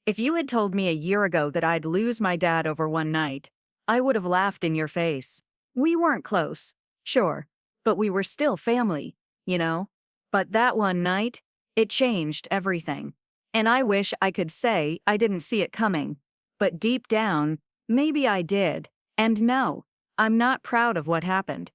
If you had told me a year ago that I'd lose my dad over one night, I would have laughed in your face. We weren't close, sure, but we were still family, you know? But that one night, it changed everything. And I wish I could say I didn't see it coming. But deep down, maybe I did. And no, I'm not proud of what happened.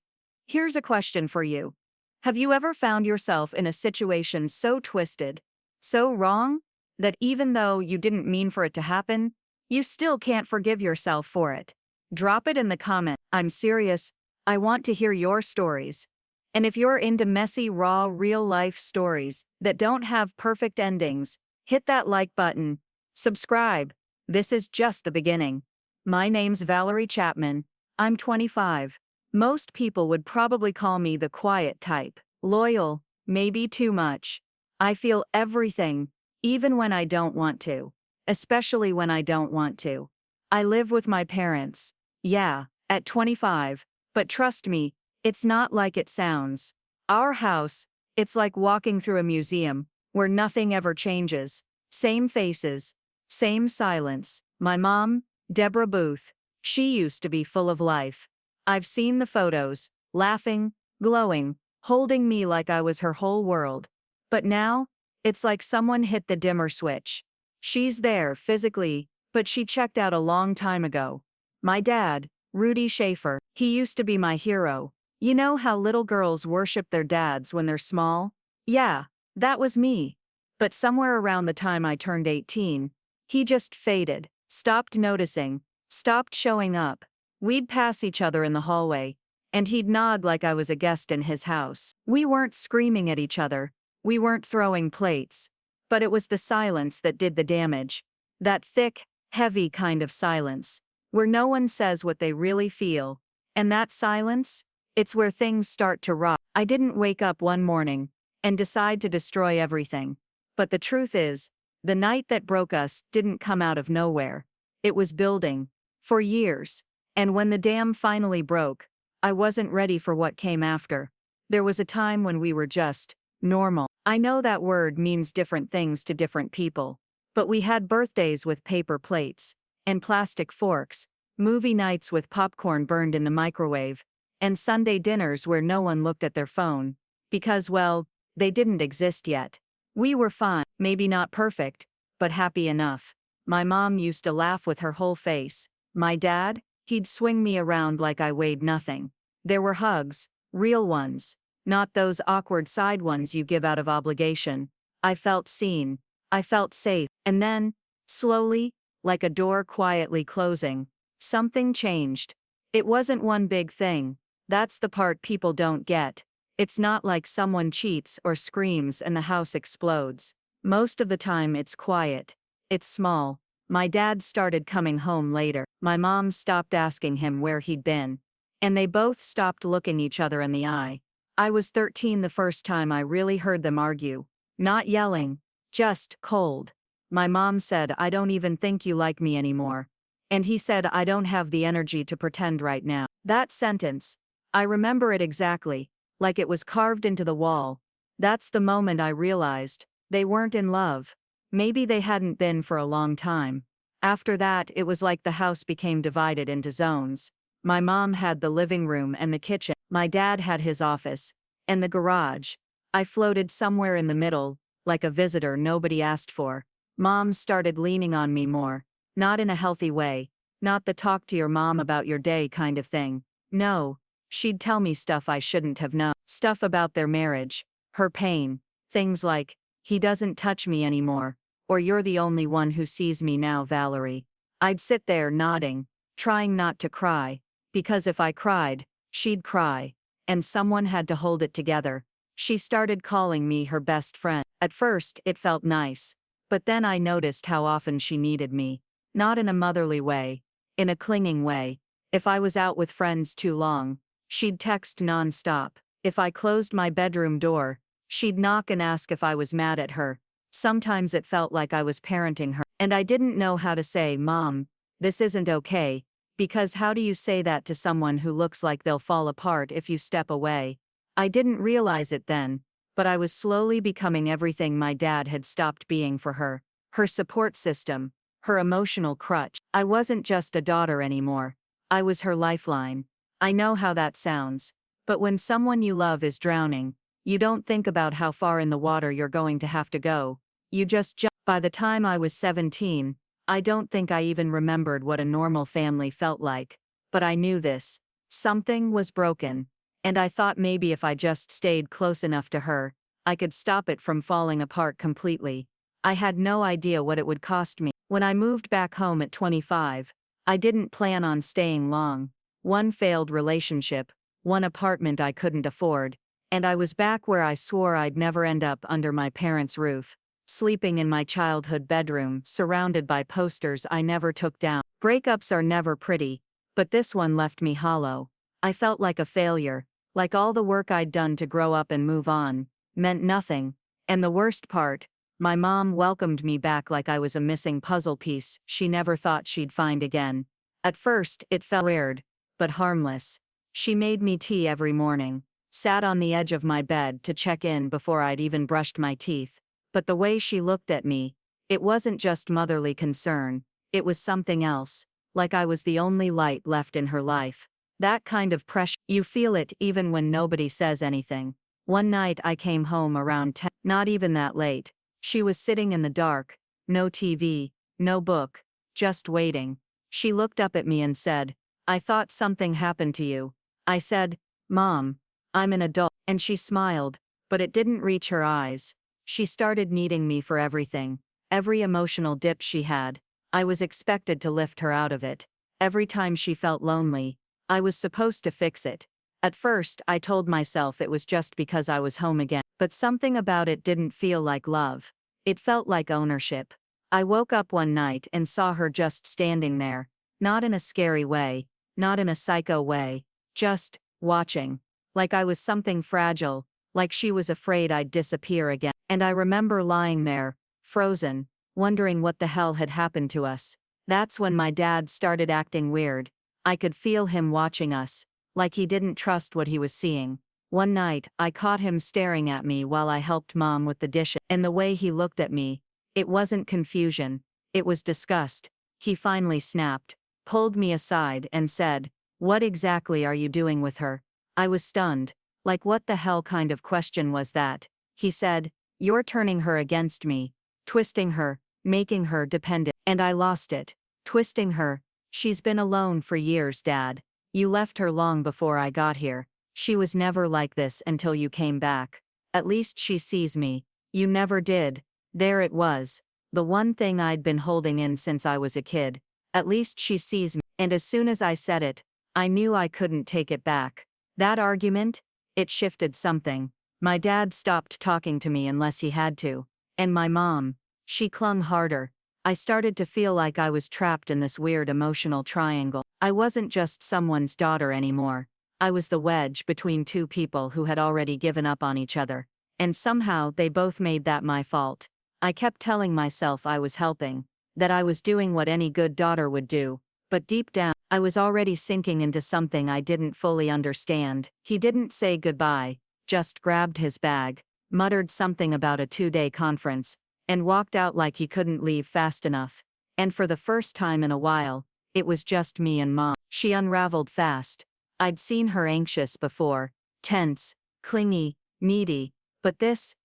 Here's a question for you. Have you ever found yourself in a situation so twisted, so wrong, that even though you didn't mean for it to happen, you still can't forgive yourself for it? Drop it in the comments. I'm serious. I want to hear your stories. And if you're into messy, raw, real-life stories that don't have perfect endings, hit that like button. Subscribe. This is just the beginning. My name's Valerie Chapman. I'm 25. Most people would probably call me the quiet type. Loyal, maybe too much. I feel everything, even when I don't want to. Especially when I don't want to. I live with my parents. Yeah, at 25. But trust me, it's not like it sounds. Our house, it's like walking through a museum, where nothing ever changes. Same faces, same silence. My mom, Deborah Booth, she used to be full of life. I've seen the photos, laughing, glowing, holding me like I was her whole world. But now, it's like someone hit the dimmer switch. She's there physically, but she checked out a long time ago. My dad, Rudy Schaefer, he used to be my hero. You know how little girls worship their dads when they're small? Yeah, that was me. But somewhere around the time I turned 18, he just faded, stopped noticing, stopped showing up. We'd pass each other in the hallway, and he'd nod like I was a guest in his house. We weren't screaming at each other, we weren't throwing plates. But it was the silence that did the damage. That thick, heavy kind of silence, where no one says what they really feel. And that silence? It's where things start to rot. I didn't wake up one morning and decide to destroy everything. But the truth is, the night that broke us didn't come out of nowhere. It was building. For years. And when the dam finally broke, I wasn't ready for what came after. There was a time when we were just normal. I know that word means different things to different people. But we had birthdays with paper plates and plastic forks, movie nights with popcorn burned in the microwave, and Sunday dinners where no one looked at their phone. Because, well, they didn't exist yet. We were fine, maybe not perfect, but happy enough. My mom used to laugh with her whole face. My dad, he'd swing me around like I weighed nothing. There were hugs, real ones, not those awkward side ones you give out of obligation. I felt seen. I felt safe. And then, slowly, like a door quietly closing, something changed. It wasn't one big thing. That's the part people don't get. It's not like someone cheats or screams and the house explodes. Most of the time it's quiet. It's small. My dad started coming home later. My mom stopped asking him where he'd been. And they both stopped looking each other in the eye. I was 13 the first time I really heard them argue. Not yelling, just cold. My mom said, "I don't even think you like me anymore." And he said, "I don't have the energy to pretend right now." That sentence, I remember it exactly, like it was carved into the wall. That's the moment I realized they weren't in love. Maybe they hadn't been for a long time. After that, it was like the house became divided into zones. My mom had the living room and the kitchen. My dad had his office and the garage. I floated somewhere in the middle, like a visitor nobody asked for. Mom started leaning on me more. Not in a healthy way. Not the talk to your mom about your day kind of thing. No. She'd tell me stuff I shouldn't have known. Stuff about their marriage, her pain. Things like, "He doesn't touch me anymore," or "You're the only one who sees me now, Valerie." I'd sit there nodding, trying not to cry, because if I cried, she'd cry, and someone had to hold it together. She started calling me her best friend. At first, it felt nice, but then I noticed how often she needed me. Not in a motherly way, in a clinging way. If I was out with friends too long, she'd text non-stop. If I closed my bedroom door, she'd knock and ask if I was mad at her. Sometimes it felt like I was parenting her. And I didn't know how to say, "Mom, this isn't okay," because how do you say that to someone who looks like they'll fall apart if you step away? I didn't realize it then, but I was slowly becoming everything my dad had stopped being for her. Her support system, her emotional crutch. I wasn't just a daughter anymore. I was her lifeline. I know how that sounds. But when someone you love is drowning, you don't think about how far in the water you're going to have to go. You just jump. By the time I was 17, I don't think I even remembered what a normal family felt like. But I knew this. Something was broken. And I thought maybe if I just stayed close enough to her, I could stop it from falling apart completely. I had no idea what it would cost me. When I moved back home at 25, I didn't plan on staying long. One failed relationship, one apartment I couldn't afford, and I was back where I swore I'd never end up, under my parents' roof, sleeping in my childhood bedroom, surrounded by posters I never took down. Breakups are never pretty, but this one left me hollow. I felt like a failure, like all the work I'd done to grow up and move on meant nothing. And the worst part, my mom welcomed me back like I was a missing puzzle piece she never thought she'd find again. At first, it felt weird, but harmless. She made me tea every morning, sat on the edge of my bed to check in before I'd even brushed my teeth. But the way she looked at me, it wasn't just motherly concern, it was something else, like I was the only light left in her life. That kind of pressure, you feel it even when nobody says anything. One night I came home around 10, not even that late. She was sitting in the dark, no TV, no book, just waiting. She looked up at me and said, "I thought something happened to you." I said, "Mom, I'm an adult." And she smiled, but it didn't reach her eyes. She started needing me for everything. Every emotional dip she had, I was expected to lift her out of it. Every time she felt lonely, I was supposed to fix it. At first, I told myself it was just because I was home again, but something about it didn't feel like love. It felt like ownership. I woke up one night and saw her just standing there, not in a scary way, not in a psycho way, just watching. Like I was something fragile, like she was afraid I'd disappear again. And I remember lying there, frozen, wondering what the hell had happened to us. That's when my dad started acting weird. I could feel him watching us, like he didn't trust what he was seeing. One night, I caught him staring at me while I helped Mom with the dishes, and the way he looked at me, it wasn't confusion, it was disgust. He finally snapped, pulled me aside and said, "What exactly are you doing with her?" I was stunned. Like, what the hell kind of question was that? He said, "You're turning her against me, twisting her, making her dependent." And I lost it. Twisting her? She's been alone for years, Dad. You left her long before I got here. She was never like this until you came back. At least she sees me. You never did. There it was. The one thing I'd been holding in since I was a kid. At least she sees me. And as soon as I said it, I knew I couldn't take it back. That argument? It shifted something. My dad stopped talking to me unless he had to. And my mom, she clung harder. I started to feel like I was trapped in this weird emotional triangle. I wasn't just someone's daughter anymore. I was the wedge between two people who had already given up on each other. And somehow they both made that my fault. I kept telling myself I was helping, that I was doing what any good daughter would do. But deep down, I was already sinking into something I didn't fully understand. He didn't say goodbye, just grabbed his bag, muttered something about a 2-day conference, and walked out like he couldn't leave fast enough. And for the first time in a while, it was just me and Mom. She unraveled fast. I'd seen her anxious before, tense, clingy, needy, but this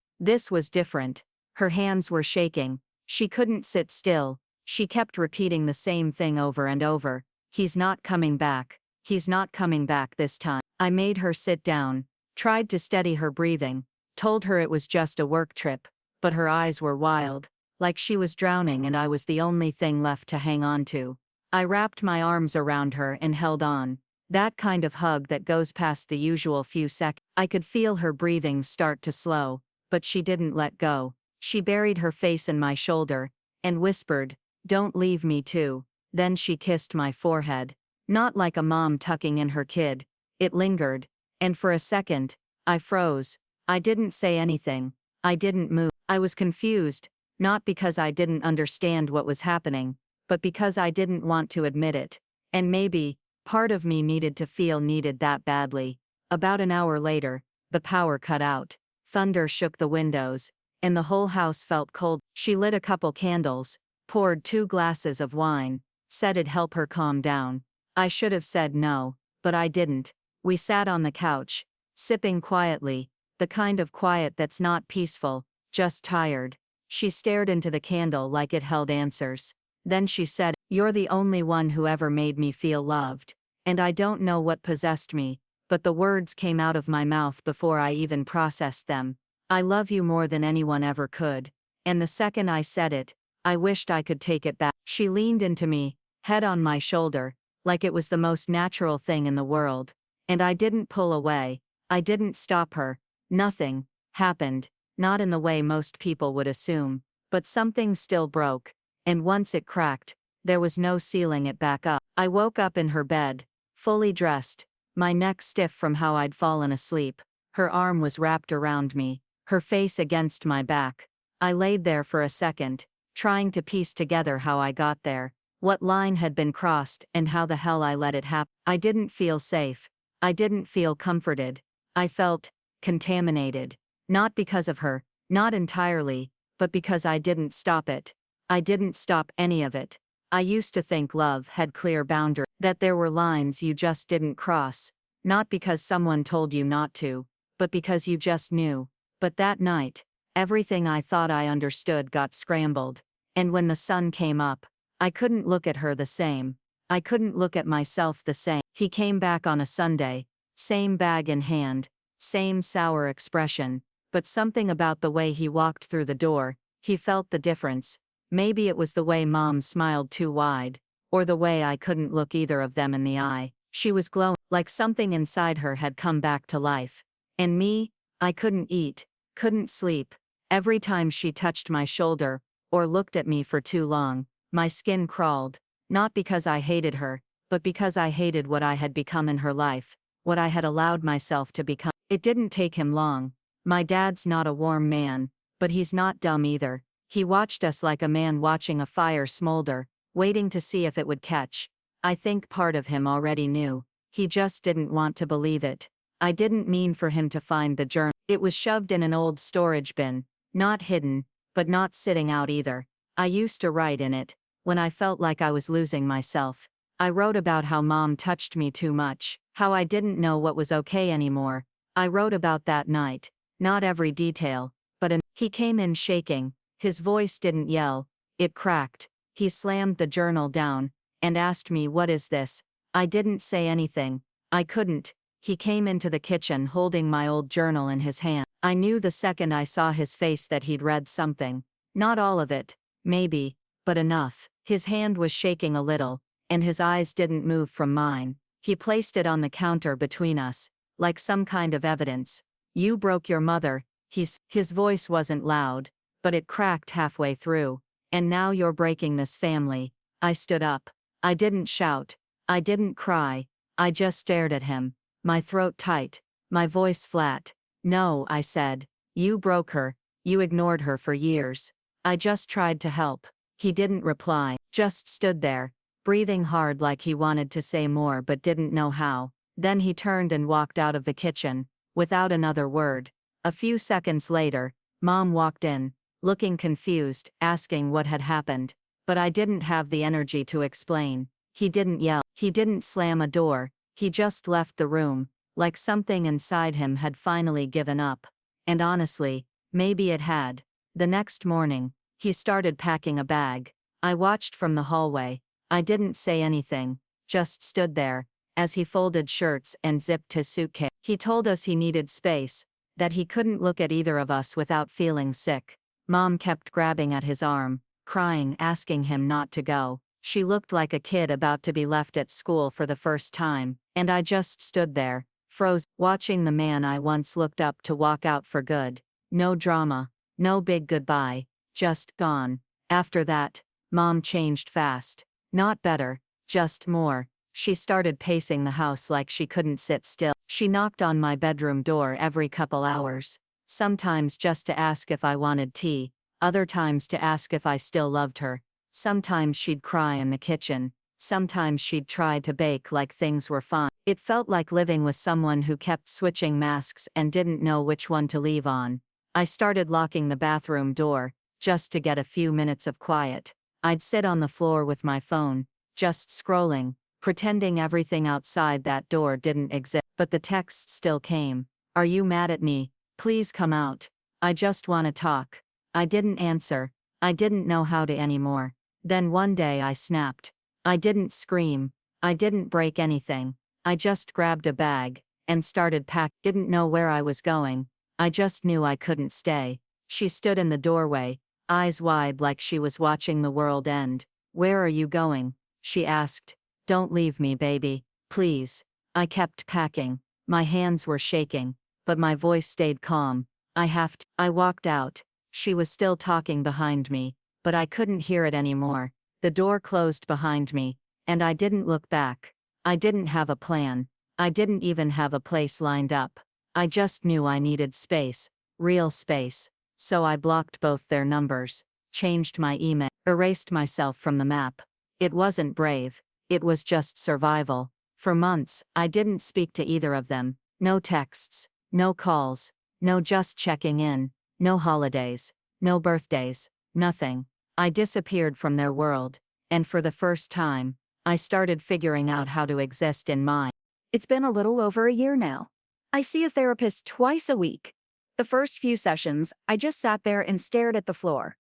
was different. Her hands were shaking. She couldn't sit still. She kept repeating the same thing over and over. "He's not coming back. He's not coming back this time." I made her sit down, tried to steady her breathing, told her it was just a work trip, but her eyes were wild, like she was drowning and I was the only thing left to hang on to. I wrapped my arms around her and held on. That kind of hug that goes past the usual few seconds. I could feel her breathing start to slow, but she didn't let go. She buried her face in my shoulder and whispered, "Don't leave me too." Then she kissed my forehead. Not like a mom tucking in her kid. It lingered. And for a second, I froze. I didn't say anything. I didn't move. I was confused, not because I didn't understand what was happening, but because I didn't want to admit it. And maybe, part of me needed to feel needed that badly. About an hour later, the power cut out. Thunder shook the windows, and the whole house felt cold. She lit a couple candles, poured 2 glasses of wine, said it'd help her calm down. I should have said no, but I didn't. We sat on the couch, sipping quietly, the kind of quiet that's not peaceful, just tired. She stared into the candle like it held answers. Then she said, "You're the only one who ever made me feel loved." And I don't know what possessed me, but the words came out of my mouth before I even processed them. "I love you more than anyone ever could." And the second I said it, I wished I could take it back. She leaned into me, head on my shoulder, like it was the most natural thing in the world. And I didn't pull away. I didn't stop her. Nothing happened, not in the way most people would assume. But something still broke. And once it cracked, there was no sealing it back up. I woke up in her bed, fully dressed, my neck stiff from how I'd fallen asleep. Her arm was wrapped around me, her face against my back. I laid there for a second, trying to piece together how I got there, what line had been crossed, and how the hell I let it happen. I didn't feel safe. I didn't feel comforted. I felt contaminated. Not because of her, not entirely, but because I didn't stop it. I didn't stop any of it. I used to think love had clear boundaries, that there were lines you just didn't cross, not because someone told you not to, but because you just knew. But that night, everything I thought I understood got scrambled, and when the sun came up, I couldn't look at her the same. I couldn't look at myself the same. He came back on a Sunday, same bag in hand, same sour expression, but something about the way he walked through the door, he felt the difference. Maybe it was the way Mom smiled too wide, or the way I couldn't look either of them in the eye. She was glowing, like something inside her had come back to life. And me, I couldn't eat, couldn't sleep. Every time she touched my shoulder, or looked at me for too long, my skin crawled, not because I hated her, but because I hated what I had become in her life, what I had allowed myself to become. It didn't take him long. My dad's not a warm man, but he's not dumb either. He watched us like a man watching a fire smolder, waiting to see if it would catch. I think part of him already knew. He just didn't want to believe it. I didn't mean for him to find the journal. It was shoved in an old storage bin, not hidden, but not sitting out either. I used to write in it, when I felt like I was losing myself. I wrote about how Mom touched me too much, how I didn't know what was okay anymore. I wrote about that night, not every detail, but he came in shaking. His voice didn't yell, it cracked. He slammed the journal down, and asked me, "What is this?" I didn't say anything. I couldn't. He came into the kitchen holding my old journal in his hand. I knew the second I saw his face that he'd read something. Not all of it, maybe, but enough. His hand was shaking a little, and his eyes didn't move from mine. He placed it on the counter between us, like some kind of evidence. "You broke your mother," his voice wasn't loud, but it cracked halfway through. "And now you're breaking this family." I stood up. I didn't shout. I didn't cry. I just stared at him, my throat tight, my voice flat. "No," I said. "You broke her. You ignored her for years." I just tried to help. He didn't reply, just stood there, breathing hard like he wanted to say more but didn't know how. Then he turned and walked out of the kitchen, without another word. A few seconds later, Mom walked in, looking confused, asking what had happened. But I didn't have the energy to explain. He didn't yell. He didn't slam a door. He just left the room, like something inside him had finally given up. And honestly, maybe it had. The next morning, he started packing a bag. I watched from the hallway. I didn't say anything, just stood there, as he folded shirts and zipped his suitcase. He told us he needed space, that he couldn't look at either of us without feeling sick. Mom kept grabbing at his arm, crying, asking him not to go. She looked like a kid about to be left at school for the first time, and I just stood there, froze, watching the man I once looked up to walk out for good. No drama, no big goodbye, just gone. After that, Mom changed fast. Not better, just more. She started pacing the house like she couldn't sit still. She knocked on my bedroom door every couple hours. Sometimes just to ask if I wanted tea, other times to ask if I still loved her. Sometimes she'd cry in the kitchen, sometimes she'd try to bake like things were fine. It felt like living with someone who kept switching masks and didn't know which one to leave on. I started locking the bathroom door, just to get a few minutes of quiet. I'd sit on the floor with my phone, just scrolling, pretending everything outside that door didn't exist. But the text still came. Are you mad at me? Please come out. I just want to talk. I didn't answer. I didn't know how to anymore. Then one day I snapped. I didn't scream. I didn't break anything. I just grabbed a bag and started packing. Didn't know where I was going. I just knew I couldn't stay. She stood in the doorway, eyes wide like she was watching the world end. Where are you going? She asked. Don't leave me, baby. Please. I kept packing. My hands were shaking, but my voice stayed calm. I have to. I walked out. She was still talking behind me, but I couldn't hear it anymore. The door closed behind me, and I didn't look back. I didn't have a plan. I didn't even have a place lined up. I just knew I needed space, real space. So I blocked both their numbers, changed my email, erased myself from the map. It wasn't brave. It was just survival. For months, I didn't speak to either of them. No texts, no calls, no just checking in, no holidays, no birthdays, nothing. I disappeared from their world, and for the first time, I started figuring out how to exist in mine. It's been a little over a year now. I see a therapist twice a week. The first few sessions, I just sat there and stared at the floor.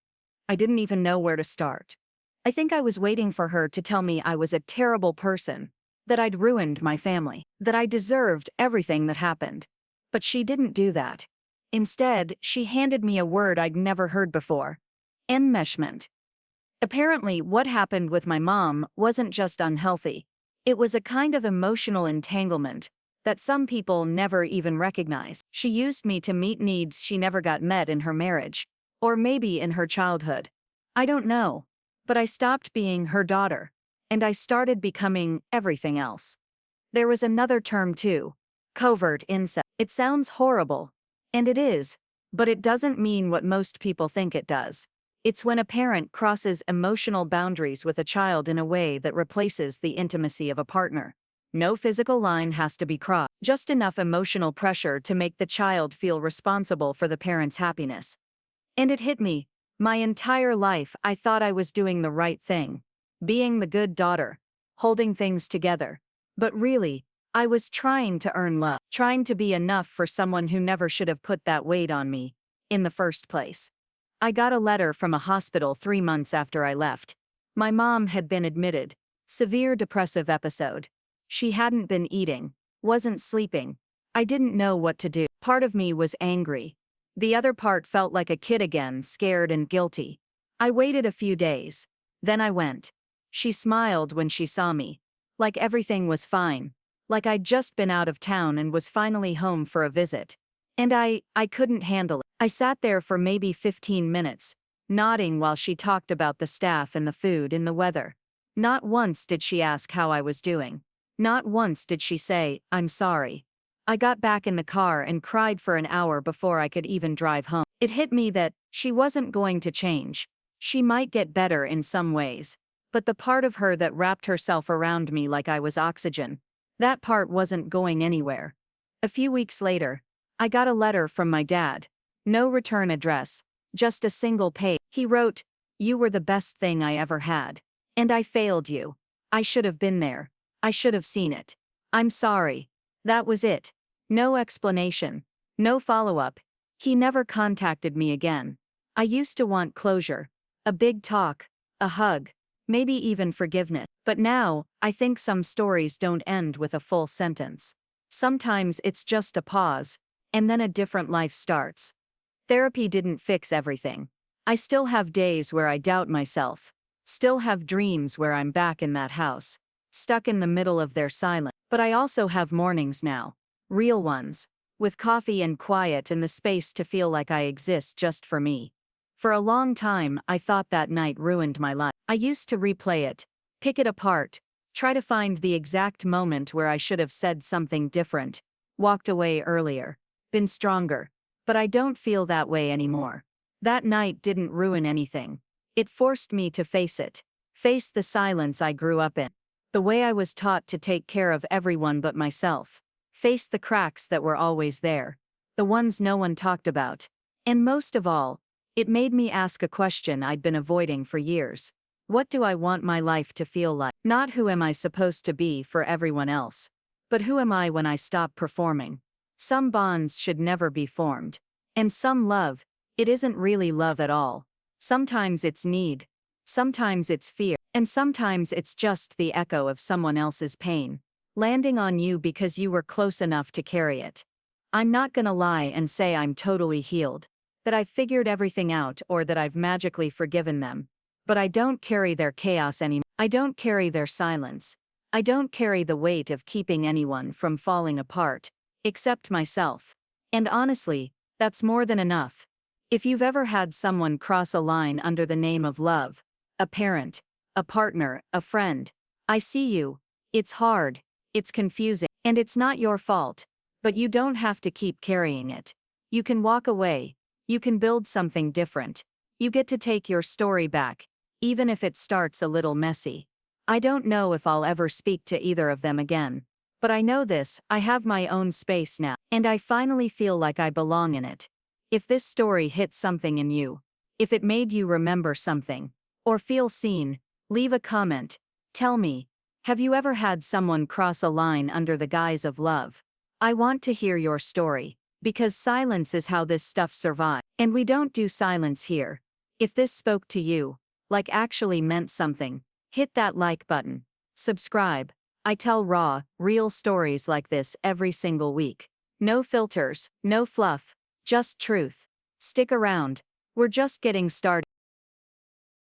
I didn't even know where to start. I think I was waiting for her to tell me I was a terrible person, that I'd ruined my family, that I deserved everything that happened. But she didn't do that. Instead, she handed me a word I'd never heard before: enmeshment. Apparently, what happened with my mom wasn't just unhealthy. It was a kind of emotional entanglement that some people never even recognize. She used me to meet needs she never got met in her marriage, or maybe in her childhood. I don't know. But I stopped being her daughter, and I started becoming everything else. There was another term too: covert incest. It sounds horrible, and it is, but it doesn't mean what most people think it does. It's when a parent crosses emotional boundaries with a child in a way that replaces the intimacy of a partner. No physical line has to be crossed, just enough emotional pressure to make the child feel responsible for the parent's happiness. And it hit me. My entire life, I thought I was doing the right thing, being the good daughter, holding things together. But really, I was trying to earn love, trying to be enough for someone who never should have put that weight on me in the first place. I got a letter from a hospital 3 months after I left. My mom had been admitted. Severe depressive episode. She hadn't been eating, wasn't sleeping. I didn't know what to do. Part of me was angry. The other part felt like a kid again, scared and guilty. I waited a few days. Then I went. She smiled when she saw me. Like everything was fine. Like I'd just been out of town and was finally home for a visit. And I couldn't handle it. I sat there for maybe 15 minutes, nodding while she talked about the staff and the food and the weather. Not once did she ask how I was doing. Not once did she say, "I'm sorry." I got back in the car and cried for an hour before I could even drive home. It hit me that she wasn't going to change. She might get better in some ways, but the part of her that wrapped herself around me like I was oxygen, that part wasn't going anywhere. A few weeks later, I got a letter from my dad. No return address, just a single page. He wrote, "You were the best thing I ever had. And I failed you. I should have been there. I should have seen it. I'm sorry." That was it. No explanation. No follow-up. He never contacted me again. I used to want closure. A big talk. A hug. Maybe even forgiveness. But now, I think some stories don't end with a full sentence. Sometimes it's just a pause, and then a different life starts. Therapy didn't fix everything. I still have days where I doubt myself. Still have dreams where I'm back in that house, stuck in the middle of their silence. But I also have mornings now. Real ones. With coffee and quiet and the space to feel like I exist just for me. For a long time, I thought that night ruined my life. I used to replay it, pick it apart, try to find the exact moment where I should have said something different, walked away earlier, been stronger. But I don't feel that way anymore. That night didn't ruin anything. It forced me to face it. Face the silence I grew up in. The way I was taught to take care of everyone but myself. Face the cracks that were always there. The ones no one talked about. And most of all, it made me ask a question I'd been avoiding for years. What do I want my life to feel like? Not who am I supposed to be for everyone else, but who am I when I stop performing? Some bonds should never be formed. And some love, it isn't really love at all. Sometimes it's need, sometimes it's fear, and sometimes it's just the echo of someone else's pain, landing on you because you were close enough to carry it. I'm not gonna lie and say I'm totally healed, that I've figured everything out or that I've magically forgiven them. But I don't carry their chaos anymore. I don't carry their silence. I don't carry the weight of keeping anyone from falling apart, except myself. And honestly, that's more than enough. If you've ever had someone cross a line under the name of love, a parent, a partner, a friend, I see you. It's hard, it's confusing, and it's not your fault. But you don't have to keep carrying it. You can walk away. You can build something different. You get to take your story back, even if it starts a little messy. I don't know if I'll ever speak to either of them again. But I know this, I have my own space now, and I finally feel like I belong in it. If this story hit something in you, if it made you remember something, or feel seen, leave a comment. Tell me, have you ever had someone cross a line under the guise of love? I want to hear your story, because silence is how this stuff survives. And we don't do silence here. If this spoke to you, like actually meant something, hit that like button. Subscribe. I tell raw, real stories like this every single week. No filters, no fluff, just truth. Stick around. We're just getting started.